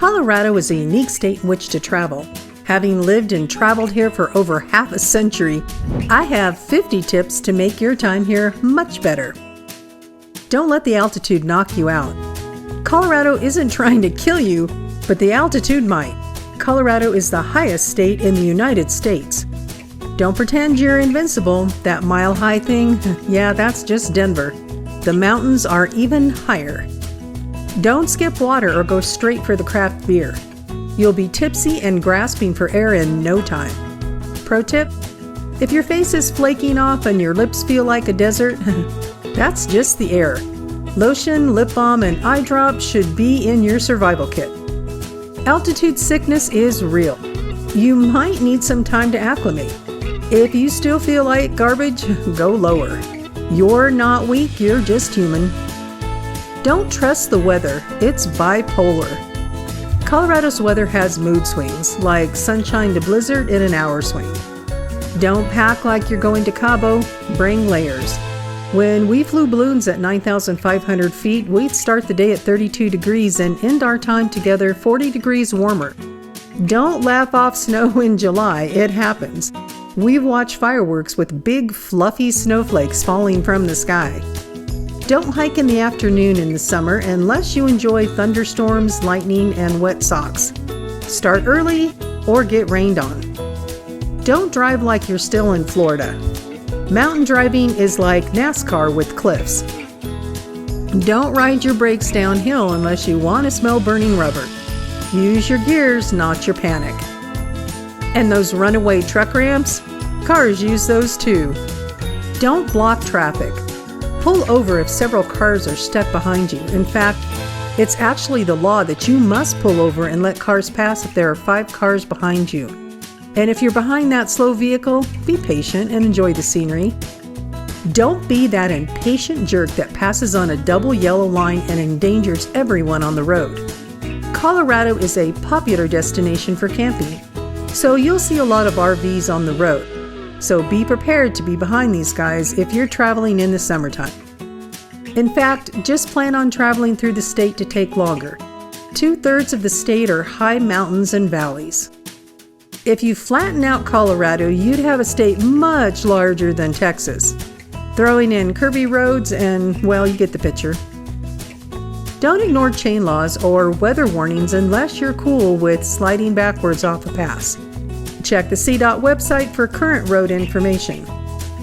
Colorado is a unique state in which to travel. Having lived and traveled here for over half a century, I have 50 tips to make your time here much better. Don't let the altitude knock you out. Colorado isn't trying to kill you, but the altitude might. Colorado is the highest state in the United States. Don't pretend you're invincible. That mile-high thing, yeah, that's just Denver. The mountains are even higher. Don't skip water or go straight for the craft beer. You'll be tipsy and grasping for air in no time. Pro tip: if your face is flaking off and your lips feel like a desert, that's just the air. Lotion, lip balm, and eye drops should be in your survival kit. Altitude sickness is real. You might need some time to acclimate. If you still feel like garbage, go lower. You're not weak, you're just human. Don't trust the weather, it's bipolar. Colorado's weather has mood swings, like sunshine to blizzard in an hour swing. Don't pack like you're going to Cabo, bring layers. When we flew balloons at 9,500 feet, we'd start the day at 32 degrees and end our time together 40 degrees warmer. Don't laugh off snow in July, it happens. We've watched fireworks with big fluffy snowflakes falling from the sky. Don't hike in the afternoon in the summer unless you enjoy thunderstorms, lightning, and wet socks. Start early or get rained on. Don't drive like you're still in Florida. Mountain driving is like NASCAR with cliffs. Don't ride your brakes downhill unless you want to smell burning rubber. Use your gears, not your panic. And those runaway truck ramps? Cars use those too. Don't block traffic. Pull over if several cars are stuck behind you. In fact, it's actually the law that you must pull over and let cars pass if there are 5 cars behind you. And if you're behind that slow vehicle, be patient and enjoy the scenery. Don't be that impatient jerk that passes on a double yellow line and endangers everyone on the road. Colorado is a popular destination for camping, so you'll see a lot of RVs on the road. So be prepared to be behind these guys if you're traveling in the summertime. In fact, just plan on traveling through the state to take longer. 2/3 of the state are high mountains and valleys. If you flatten out Colorado, you'd have a state much larger than Texas. Throwing in curvy roads and, well, you get the picture. Don't ignore chain laws or weather warnings unless you're cool with sliding backwards off a pass. Check the CDOT website for current road information.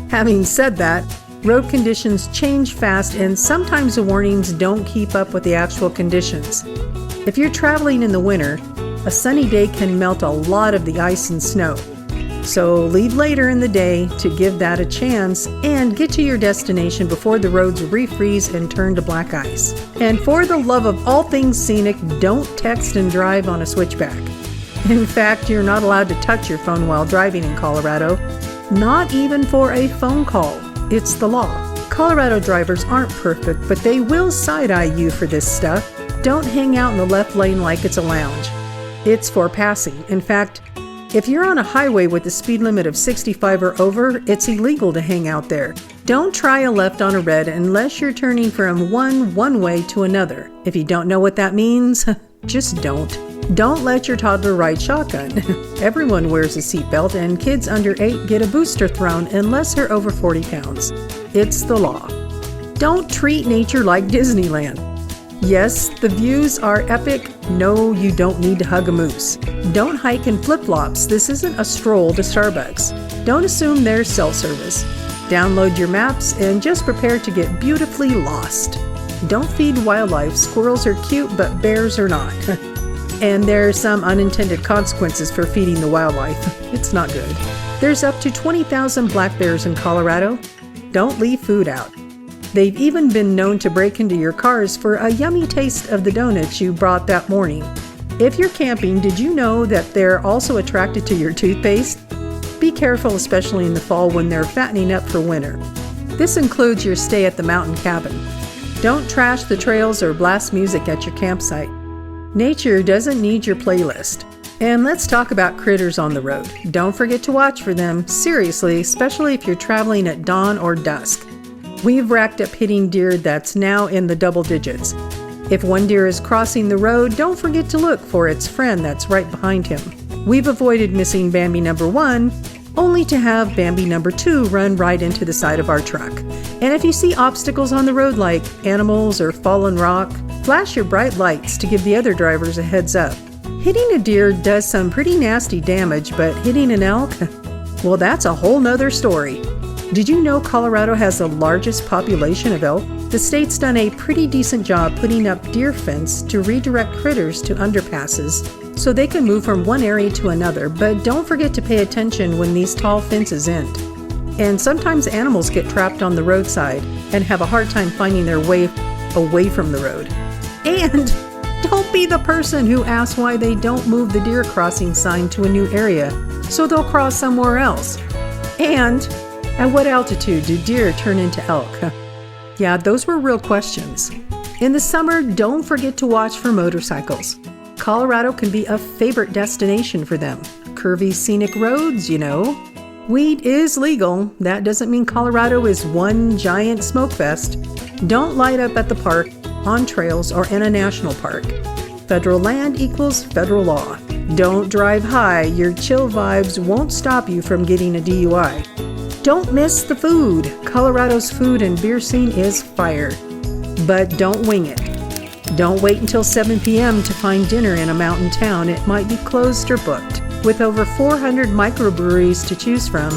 Having said that, road conditions change fast and sometimes the warnings don't keep up with the actual conditions. If you're traveling in the winter, a sunny day can melt a lot of the ice and snow. So leave later in the day to give that a chance and get to your destination before the roads refreeze and turn to black ice. And for the love of all things scenic, don't text and drive on a switchback. In fact, you're not allowed to touch your phone while driving in Colorado, not even for a phone call. It's the law. Colorado drivers aren't perfect, but they will side-eye you for this stuff. Don't hang out in the left lane like it's a lounge. It's for passing. In fact, if you're on a highway with a speed limit of 65 or over, it's illegal to hang out there. Don't try a left on a red unless you're turning from one way to another. If you don't know what that means, just don't. Don't let your toddler ride shotgun. Everyone wears a seatbelt and kids under 8 get a booster thrown unless they're over 40 pounds. It's the law. Don't treat nature like Disneyland. Yes, the views are epic. No, you don't need to hug a moose. Don't hike in flip-flops. This isn't a stroll to Starbucks. Don't assume there's cell service. Download your maps and just prepare to get beautifully lost. Don't feed wildlife. Squirrels are cute, but bears are not. And there are some unintended consequences for feeding the wildlife. It's not good. There's up to 20,000 black bears in Colorado. Don't leave food out. They've even been known to break into your cars for a yummy taste of the donuts you brought that morning. If you're camping, did you know that they're also attracted to your toothpaste? Be careful, especially in the fall when they're fattening up for winter. This includes your stay at the mountain cabin. Don't trash the trails or blast music at your campsite. Nature doesn't need your playlist. And let's talk about critters on the road. Don't forget to watch for them, seriously, especially if you're traveling at dawn or dusk. We've racked up hitting deer that's now in the double digits. If one deer is crossing the road, don't forget to look for its friend that's right behind him. We've avoided missing Bambi number 1, only to have Bambi number 2 run right into the side of our truck. And if you see obstacles on the road like animals or fallen rock, flash your bright lights to give the other drivers a heads up. Hitting a deer does some pretty nasty damage, but hitting an elk? Well, that's a whole nother story. Did you know Colorado has the largest population of elk? The state's done a pretty decent job putting up deer fence to redirect critters to underpasses so they can move from one area to another, but don't forget to pay attention when these tall fences end. And sometimes animals get trapped on the roadside and have a hard time finding their way away from the road. And don't be the person who asks why they don't move the deer crossing sign to a new area so they'll cross somewhere else. And at what altitude do deer turn into elk? Yeah, those were real questions. In the summer, don't forget to watch for motorcycles. Colorado can be a favorite destination for them. Curvy scenic roads, you know. Weed is legal. That doesn't mean Colorado is one giant smoke fest. Don't light up at the park, on trails, or in a national park. Federal land equals federal law. Don't drive high. Your chill vibes won't stop you from getting a DUI. Don't miss the food. Colorado's food and beer scene is fire. But don't wing it. Don't wait until 7 p.m. to find dinner in a mountain town. It might be closed or booked. With over 400 microbreweries to choose from,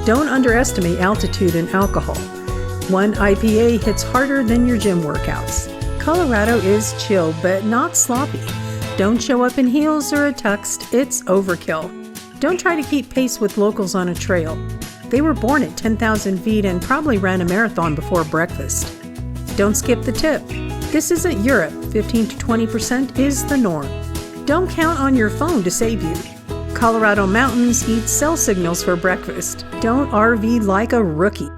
don't underestimate altitude and alcohol. One IPA hits harder than your gym workouts. Colorado is chill, but not sloppy. Don't show up in heels or a tux. It's overkill. Don't try to keep pace with locals on a trail. They were born at 10,000 feet and probably ran a marathon before breakfast. Don't skip the tip. This isn't Europe. 15 to 20% is the norm. Don't count on your phone to save you. Colorado mountains eat cell signals for breakfast. Don't RV like a rookie.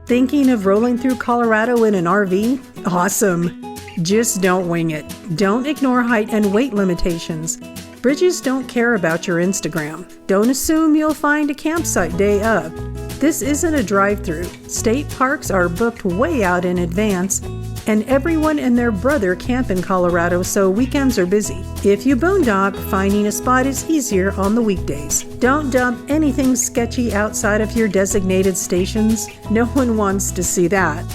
Thinking of rolling through Colorado in an RV? Awesome. Just don't wing it. Don't ignore height and weight limitations. Bridges don't care about your Instagram. Don't assume you'll find a campsite day of. This isn't a drive-through. State parks are booked way out in advance, and everyone and their brother camp in Colorado, so weekends are busy. If you boondock, finding a spot is easier on the weekdays. Don't dump anything sketchy outside of your designated stations. No one wants to see that.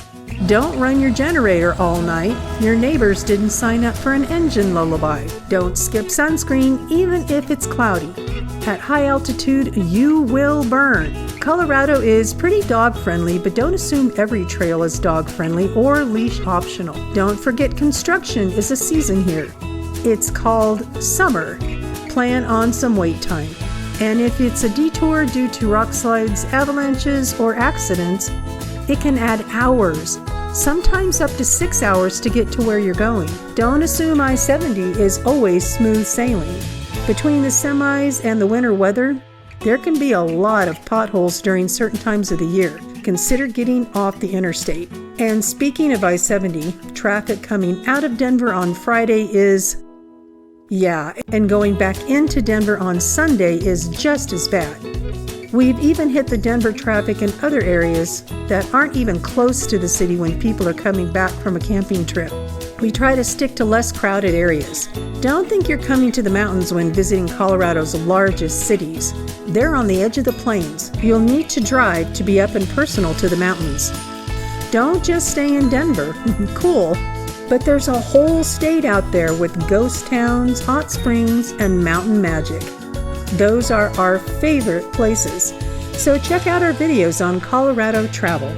Don't run your generator all night. Your neighbors didn't sign up for an engine lullaby. Don't skip sunscreen even if it's cloudy. At high altitude, you will burn. Colorado is pretty dog-friendly, but don't assume every trail is dog-friendly or leash-optional. Don't forget construction is a season here. It's called summer. Plan on some wait time. And if it's a detour due to rock slides, avalanches, or accidents, it can add hours, sometimes up to 6 hours to get to where you're going. Don't assume I-70 is always smooth sailing. Between the semis and the winter weather, there can be a lot of potholes during certain times of the year. Consider getting off the interstate. And speaking of I-70, traffic coming out of Denver on Friday is, and going back into Denver on Sunday is just as bad. We've even hit the Denver traffic in other areas that aren't even close to the city when people are coming back from a camping trip. We try to stick to less crowded areas. Don't think you're coming to the mountains when visiting Colorado's largest cities. They're on the edge of the plains. You'll need to drive to be up and personal to the mountains. Don't just stay in Denver. Cool. But there's a whole state out there with ghost towns, hot springs, and mountain magic. Those are our favorite places. So check out our videos on Colorado travel.